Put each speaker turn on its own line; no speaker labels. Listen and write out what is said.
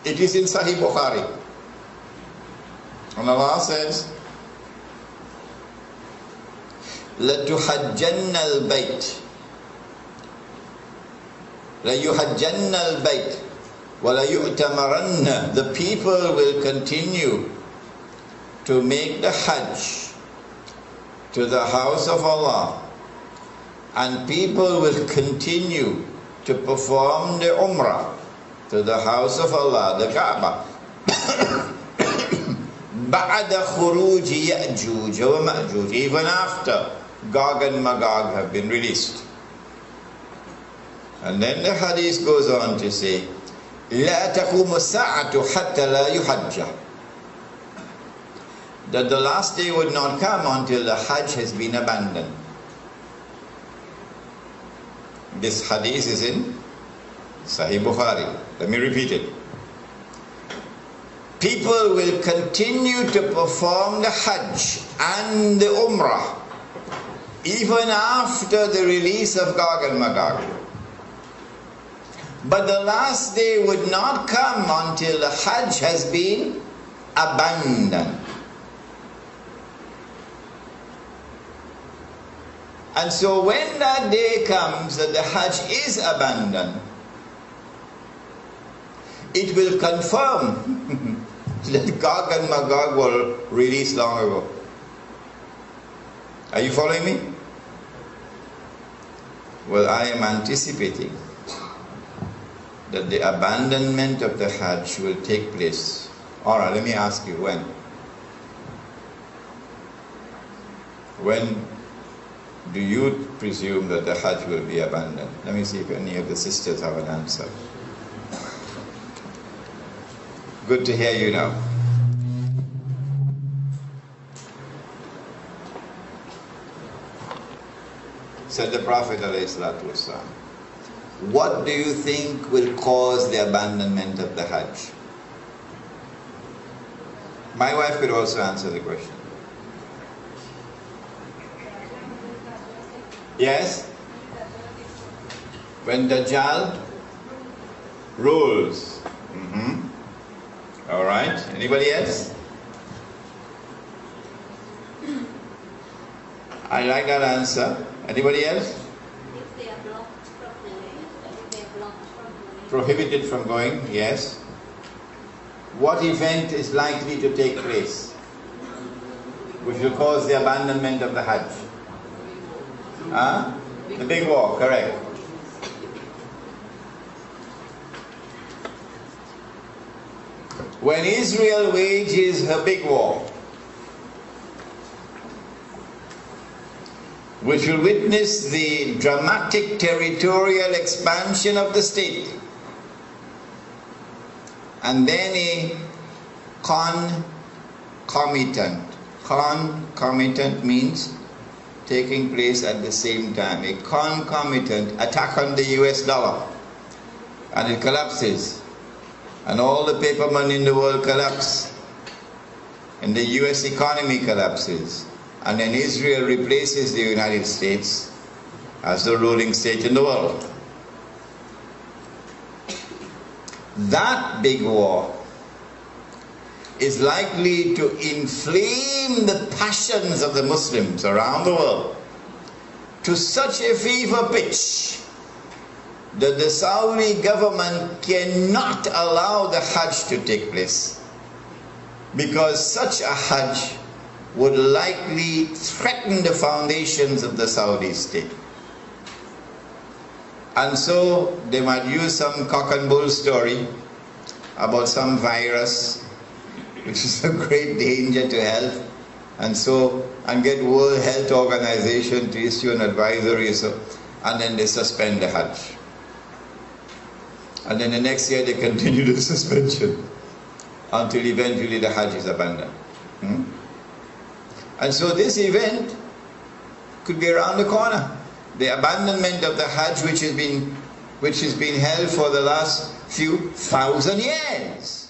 It is in Sahih Bukhari. And Allah says, لَتُحَجَّنَّ الْبَيْتِ لَيُحَجَّنَّ الْبَيْتِ وَلَيُؤْتَمَرَنَّ. The people will continue to make the Hajj to the house of Allah, and people will continue to perform the Umrah to the house of Allah, the Kaaba. بَعْدَ خُرُوجِ يَأْجُوجَ وَمَأْجُوجَ. Even after Gog and Magog have been released. And then the hadith goes on to say, لَا تَقُومُ السَّاعَةُ حَتَّى لَا يُحَجَّ. That the last day would not come until the Hajj has been abandoned. This hadith is in Sahih Bukhari. Let me repeat it. People will continue to perform the Hajj and the Umrah even after the release of Gog and Magog. But the last day would not come until the Hajj has been abandoned. And so when that day comes that the Hajj is abandoned, it will confirm that Gog and Magog were released long ago. Are you following me? Well, I am anticipating that the abandonment of the Hajj will take place. All right, let me ask you, when? When do you presume that the Hajj will be abandoned? Let me see if any of the sisters have an answer. Good to hear you now. Said the Prophet ﷺ, what do you think will cause the abandonment of the Hajj? My wife could also answer the question. Yes? When Dajjal rules. All right. Anybody else? I like that answer. Anybody else?
If they are blocked from going.
Prohibited from going, yes. What event is likely to take place which will cause the abandonment of the Hajj? The big war, correct. When Israel wages her big war, which will witness the dramatic territorial expansion of the state, and then a concomitant means taking place at the same time, a concomitant attack on the US dollar, and it collapses, and all the paper money in the world collapse, and the US economy collapses, and then Israel replaces the United States as the ruling state in the world. That big war is likely to inflame the passions of the Muslims around the world to such a fever pitch that the Saudi government cannot allow the Hajj to take place, because such a Hajj would likely threaten the foundations of the Saudi state. And so they might use some cock and bull story about some virus which is a great danger to health, and get World Health Organization to issue an advisory, and then they suspend the Hajj. And then the next year they continue the suspension until eventually the Hajj is abandoned. And so this event could be around the corner. The abandonment of the Hajj, which has been held for the last few thousand years.